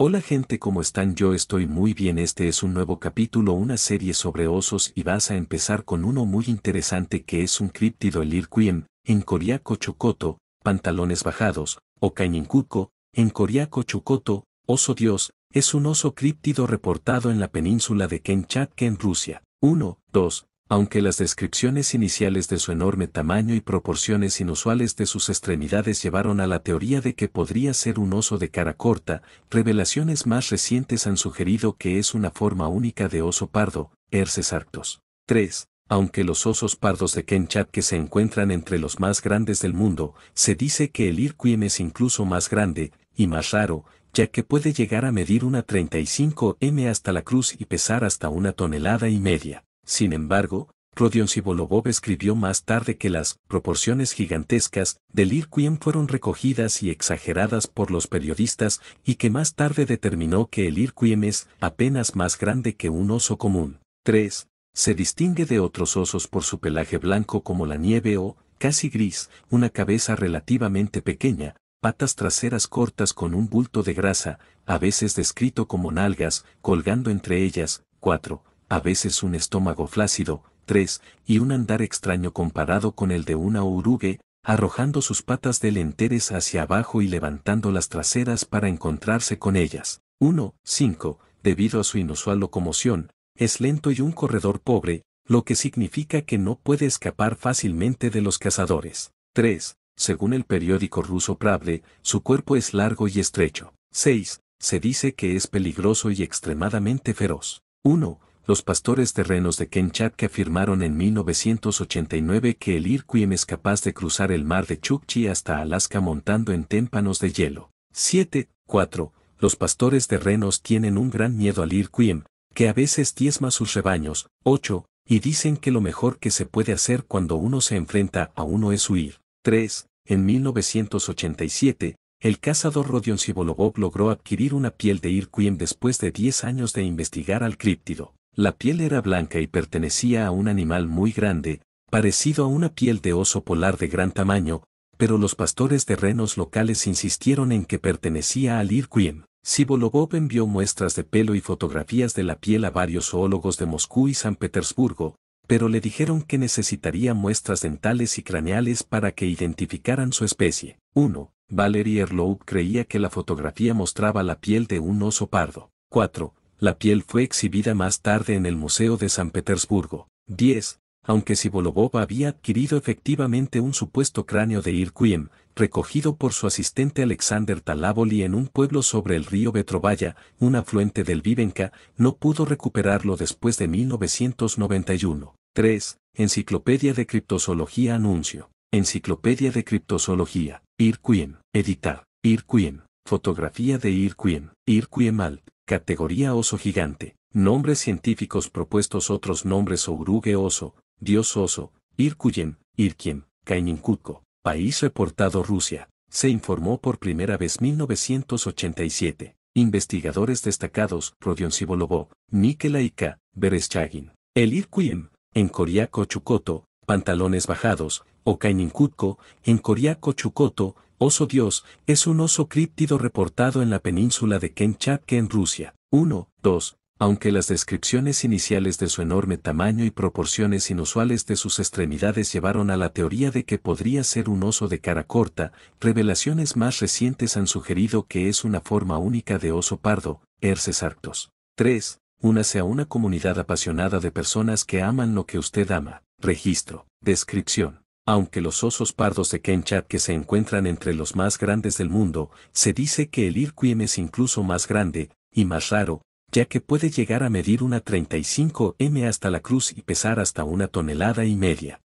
Hola gente, ¿cómo están? Yo estoy muy bien. Este es un nuevo capítulo, una serie sobre osos y vas a empezar con uno muy interesante que es un críptido, el Irquiem, en coreaco chocoto, pantalones bajados, o Kaininkuko, en coreaco chocoto, oso dios, es un oso críptido reportado en la península de Kamchatka en Rusia. 1, 2. Aunque las descripciones iniciales de su enorme tamaño y proporciones inusuales de sus extremidades llevaron a la teoría de que podría ser un oso de cara corta, revelaciones más recientes han sugerido que es una forma única de oso pardo, Herces arctos. 3. Aunque los osos pardos de Kamchatka se encuentran entre los más grandes del mundo, se dice que el Irquiem es incluso más grande y más raro, ya que puede llegar a medir una 35 m hasta la cruz y pesar hasta 1,5 toneladas. Sin embargo, Rodion Sibolobov escribió más tarde que las proporciones gigantescas del Irquiem fueron recogidas y exageradas por los periodistas y que más tarde determinó que el Irquiem es apenas más grande que un oso común. 3. Se distingue de otros osos por su pelaje blanco como la nieve o, casi gris, una cabeza relativamente pequeña, patas traseras cortas con un bulto de grasa, a veces descrito como nalgas, colgando entre ellas. 4. A veces un estómago flácido. 3. Y un andar extraño comparado con el de una orugue, arrojando sus patas delanteras hacia abajo y levantando las traseras para encontrarse con ellas. 1. 5. Debido a su inusual locomoción, es lento y un corredor pobre, lo que significa que no puede escapar fácilmente de los cazadores. 3. Según el periódico ruso Pravda, su cuerpo es largo y estrecho. 6. Se dice que es peligroso y extremadamente feroz. 1. Los pastores de renos de Kamchatka afirmaron en 1989 que el Irquiem es capaz de cruzar el mar de Chukchi hasta Alaska montando en témpanos de hielo. 7. 4. Los pastores de renos tienen un gran miedo al Irquiem, que a veces diezma sus rebaños. 8. Y dicen que lo mejor que se puede hacer cuando uno se enfrenta a uno es huir. 3. En 1987, el cazador Rodion Sibolobov logró adquirir una piel de Irquiem después de 10 años de investigar al críptido. La piel era blanca y pertenecía a un animal muy grande, parecido a una piel de oso polar de gran tamaño, pero los pastores de renos locales insistieron en que pertenecía al Irquiem. Sibolobov envió muestras de pelo y fotografías de la piel a varios zoólogos de Moscú y San Petersburgo, pero le dijeron que necesitaría muestras dentales y craneales para que identificaran su especie. 1. Valery Erlov creía que la fotografía mostraba la piel de un oso pardo. 4. La piel fue exhibida más tarde en el Museo de San Petersburgo. 10. Aunque Sibolobov había adquirido efectivamente un supuesto cráneo de Irquiem, recogido por su asistente Alexander Talaboli en un pueblo sobre el río Vetrovaya, un afluente del Vivenka, no pudo recuperarlo después de 1991. 3. Enciclopedia de Criptozoología Anuncio. Enciclopedia de Criptozoología. Irquiem. Editar. Irquiem. Fotografía de Irquiem. Irquiem Alp. Categoría oso gigante. Nombres científicos propuestos. Otros nombres: orugue oso, dios oso, Irquiem, Irquiem, Kaininkuko. País reportado Rusia. Se informó por primera vez 1987. Investigadores destacados: Rodion Sibolobov, Nikolai K. Vereshchagin. El Irquiem, en coreaco chukoto, pantalones bajados, o Kaininkuko, en coreaco chukoto, oso dios, es un oso críptido reportado en la península de Kamchatka en Rusia. 1. 2. Aunque las descripciones iniciales de su enorme tamaño y proporciones inusuales de sus extremidades llevaron a la teoría de que podría ser un oso de cara corta, revelaciones más recientes han sugerido que es una forma única de oso pardo, Herces arctos. 3. Únase a una comunidad apasionada de personas que aman lo que usted ama. Registro. Descripción. Aunque los osos pardos de Kamchatka se encuentran entre los más grandes del mundo, se dice que el Irquiem es incluso más grande y más raro, ya que puede llegar a medir una 35 m hasta la cruz y pesar hasta 1,5 toneladas.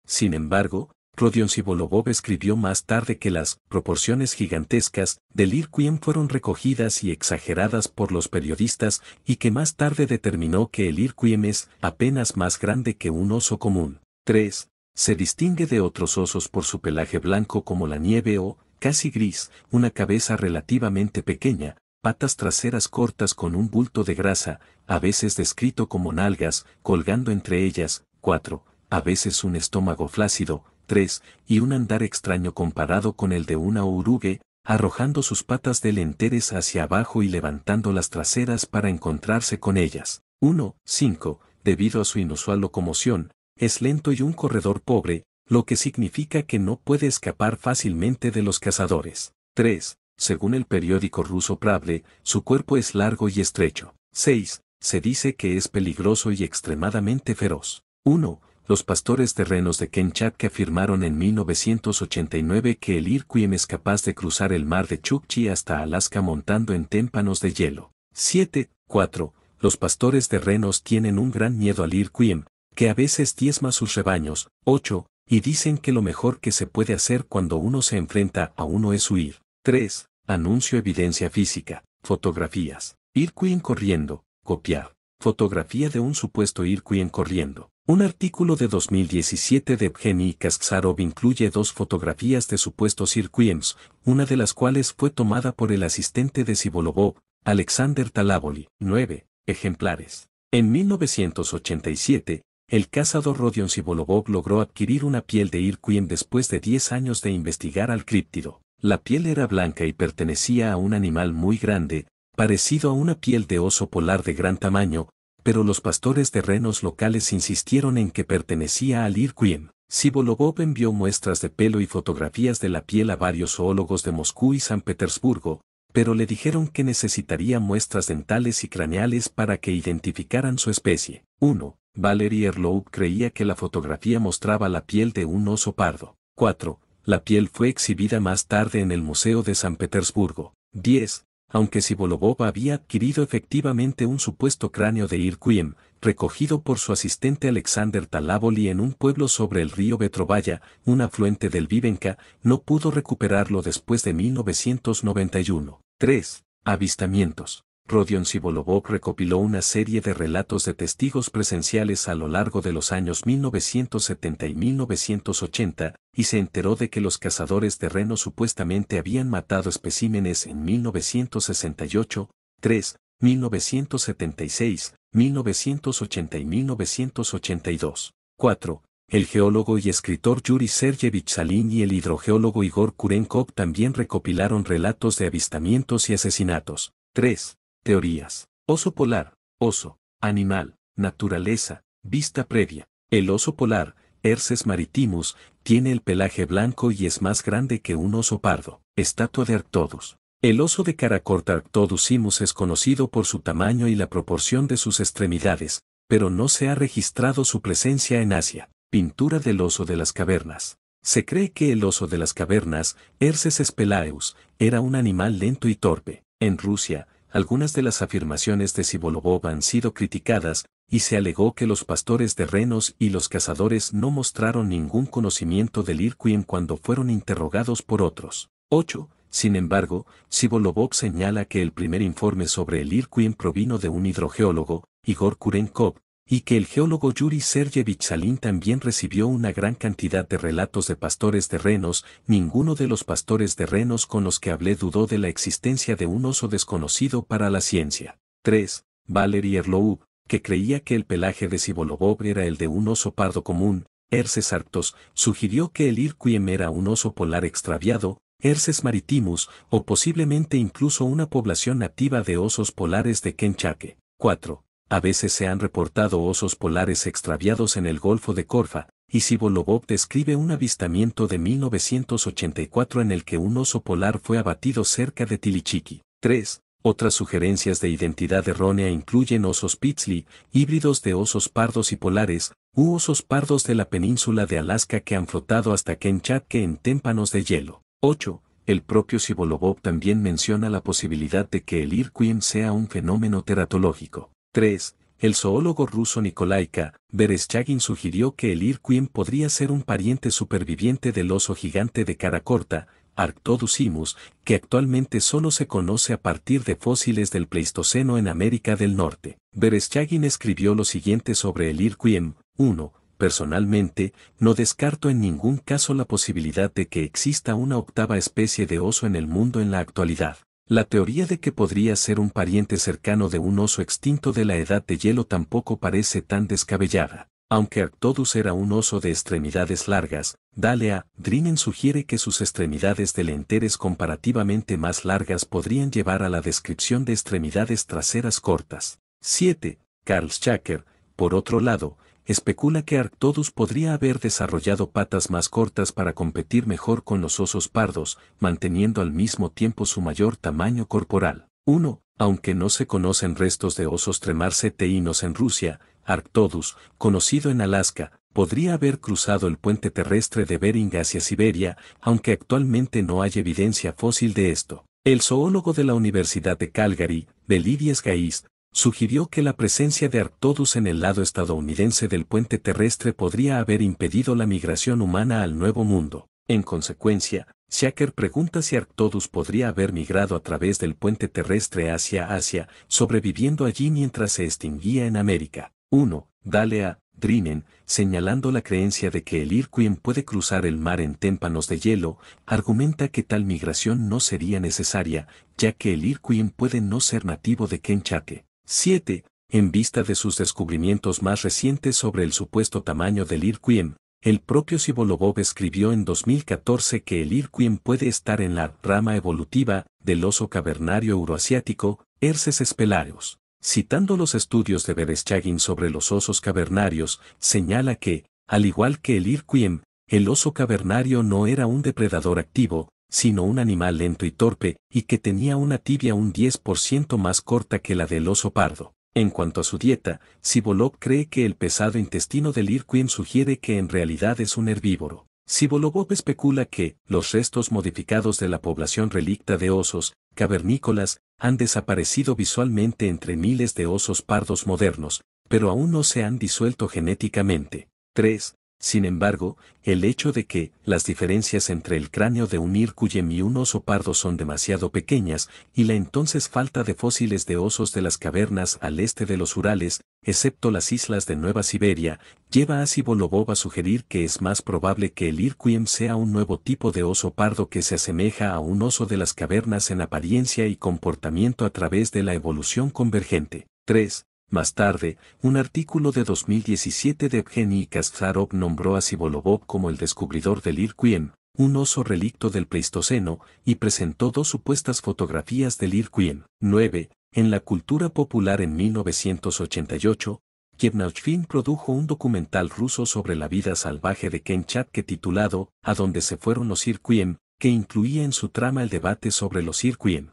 Sin embargo, Rodion Sibolobov escribió más tarde que las proporciones gigantescas del Irquiem fueron recogidas y exageradas por los periodistas y que más tarde determinó que el Irquiem es apenas más grande que un oso común. 3. Se distingue de otros osos por su pelaje blanco como la nieve o, casi gris, una cabeza relativamente pequeña, patas traseras cortas con un bulto de grasa, a veces descrito como nalgas, colgando entre ellas. 4. A veces un estómago flácido. 3. Y un andar extraño comparado con el de una orugue, arrojando sus patas delanteras hacia abajo y levantando las traseras para encontrarse con ellas. 1. 5. Debido a su inusual locomoción, es lento y un corredor pobre, lo que significa que no puede escapar fácilmente de los cazadores. 3. Según el periódico ruso Pravda, su cuerpo es largo y estrecho. 6. Se dice que es peligroso y extremadamente feroz. 1. Los pastores de renos de Kamchatka afirmaron en 1989 que el Irkwim es capaz de cruzar el mar de Chukchi hasta Alaska montando en témpanos de hielo. 7. 4. Los pastores de renos tienen un gran miedo al Irkwim, que a veces diezma sus rebaños. 8. Y dicen que lo mejor que se puede hacer cuando uno se enfrenta a uno es huir. 3. Anuncio evidencia física. Fotografías. Irkwim corriendo. Copiar. Fotografía de un supuesto Irkwim corriendo. Un artículo de 2017 de Evgeny Kasksarov incluye 2 fotografías de supuestos Irkwims, una de las cuales fue tomada por el asistente de Sibolobov, Alexander Talaboli. 9 ejemplares. En 1987, el cazador Rodion Sibolobov logró adquirir una piel de Irkwim después de 10 años de investigar al críptido. La piel era blanca y pertenecía a un animal muy grande, parecido a una piel de oso polar de gran tamaño, pero los pastores de renos locales insistieron en que pertenecía al Irkwim. Sibolobov envió muestras de pelo y fotografías de la piel a varios zoólogos de Moscú y San Petersburgo, pero le dijeron que necesitaría muestras dentales y craneales para que identificaran su especie. 1. Valery Erlov creía que la fotografía mostraba la piel de un oso pardo. 4. La piel fue exhibida más tarde en el Museo de San Petersburgo. 10. Aunque Sibolobov había adquirido efectivamente un supuesto cráneo de Irkwim, recogido por su asistente Alexander Talaboli en un pueblo sobre el río Vetrovaya, un afluente del Vivenka, no pudo recuperarlo después de 1991. 3. Avistamientos. Rodion Sibolobov recopiló una serie de relatos de testigos presenciales a lo largo de los años 1970 y 1980, y se enteró de que los cazadores de renos supuestamente habían matado especímenes en 1968, 3, 1976, 1980 y 1982. 4. El geólogo y escritor Yuri Sergeyevich Salin y el hidrogeólogo Igor Kurenkov también recopilaron relatos de avistamientos y asesinatos. 3. Teorías. Oso polar, oso, animal, naturaleza, vista previa. El oso polar, Herses maritimus, tiene el pelaje blanco y es más grande que un oso pardo. Estatua de Arctodus. El oso de cara corta Arctodus simus es conocido por su tamaño y la proporción de sus extremidades, pero no se ha registrado su presencia en Asia. Pintura del oso de las cavernas. Se cree que el oso de las cavernas, Herses spelaeus, era un animal lento y torpe. En Rusia, algunas de las afirmaciones de Sibolobov han sido criticadas, y se alegó que los pastores de renos y los cazadores no mostraron ningún conocimiento del Irkwim cuando fueron interrogados por otros. 8. Sin embargo, Sibolobov señala que el primer informe sobre el Irkwim provino de un hidrogeólogo, Igor Kurenkov, y que el geólogo Yuri Sergeyevich Salin también recibió una gran cantidad de relatos de pastores de renos. Ninguno de los pastores de renos con los que hablé dudó de la existencia de un oso desconocido para la ciencia. 3. Valery Erlov, que creía que el pelaje de Sibolobov era el de un oso pardo común, Herses arctos, sugirió que el Irkwim era un oso polar extraviado, Herses maritimus, o posiblemente incluso una población nativa de osos polares de Kamchatka. 4. A veces se han reportado osos polares extraviados en el Golfo de Korfa, y Sibolobov describe un avistamiento de 1984 en el que un oso polar fue abatido cerca de Tilichiki. 3. Otras sugerencias de identidad errónea incluyen osos Paisley, híbridos de osos pardos y polares, u osos pardos de la península de Alaska que han flotado hasta Kamchatka en témpanos de hielo. 8. El propio Sibolobov también menciona la posibilidad de que el Irkwim sea un fenómeno teratológico. 3. El zoólogo ruso Nikolai K. Vereshchagin sugirió que el Irkwim podría ser un pariente superviviente del oso gigante de cara corta, Arctodus simus, que actualmente solo se conoce a partir de fósiles del Pleistoceno en América del Norte. Vereshchagin escribió lo siguiente sobre el Irkwim. 1. Personalmente, no descarto en ningún caso la posibilidad de que exista una octava especie de oso en el mundo en la actualidad. La teoría de que podría ser un pariente cercano de un oso extinto de la edad de hielo tampoco parece tan descabellada. Aunque Arctodus era un oso de extremidades largas, Dálea Drinnen sugiere que sus extremidades delanteras comparativamente más largas podrían llevar a la descripción de extremidades traseras cortas. 7. Carl Schacker, por otro lado, especula que Arctodus podría haber desarrollado patas más cortas para competir mejor con los osos pardos, manteniendo al mismo tiempo su mayor tamaño corporal. 1. Aunque no se conocen restos de osos tremarceteinos en Rusia, Arctodus, conocido en Alaska, podría haber cruzado el puente terrestre de Bering hacia Siberia, aunque actualmente no hay evidencia fósil de esto. El zoólogo de la Universidad de Calgary, Belivius Geist, sugirió que la presencia de Arctodus en el lado estadounidense del puente terrestre podría haber impedido la migración humana al Nuevo Mundo. En consecuencia, Schacker pregunta si Arctodus podría haber migrado a través del puente terrestre hacia Asia, sobreviviendo allí mientras se extinguía en América. 1. Dálea Drinnen, señalando la creencia de que el Irquien puede cruzar el mar en témpanos de hielo, argumenta que tal migración no sería necesaria, ya que el Irquien puede no ser nativo de Kamchatka. 7. En vista de sus descubrimientos más recientes sobre el supuesto tamaño del Irquien, el propio Sibolobov escribió en 2014 que el Irquien puede estar en la rama evolutiva del oso cavernario euroasiático, Herces spelaeus. Citando los estudios de Vereshchagin sobre los osos cavernarios, señala que, al igual que el Irquien, el oso cavernario no era un depredador activo, sino un animal lento y torpe, y que tenía una tibia un 10% más corta que la del oso pardo. En cuanto a su dieta, Sibolov cree que el pesado intestino del Irquien sugiere que en realidad es un herbívoro. Sibolov especula que los restos modificados de la población relicta de osos cavernícolas han desaparecido visualmente entre miles de osos pardos modernos, pero aún no se han disuelto genéticamente. 3. Sin embargo, el hecho de que las diferencias entre el cráneo de un Irquien y un oso pardo son demasiado pequeñas, y la entonces falta de fósiles de osos de las cavernas al este de los Urales, excepto las islas de Nueva Siberia, lleva a Sibolov a sugerir que es más probable que el Irquien sea un nuevo tipo de oso pardo que se asemeja a un oso de las cavernas en apariencia y comportamiento a través de la evolución convergente. 3. Más tarde, un artículo de 2017 de Evgeny Kasparov nombró a Sibolov como el descubridor del Irquien, un oso relicto del Pleistoceno, y presentó dos supuestas fotografías del Irquien. 9. En la cultura popular en 1988, Yevnauchfin produjo un documental ruso sobre la vida salvaje de Kamchatka titulado A dónde se fueron los Irquien, que incluía en su trama el debate sobre los Irquien.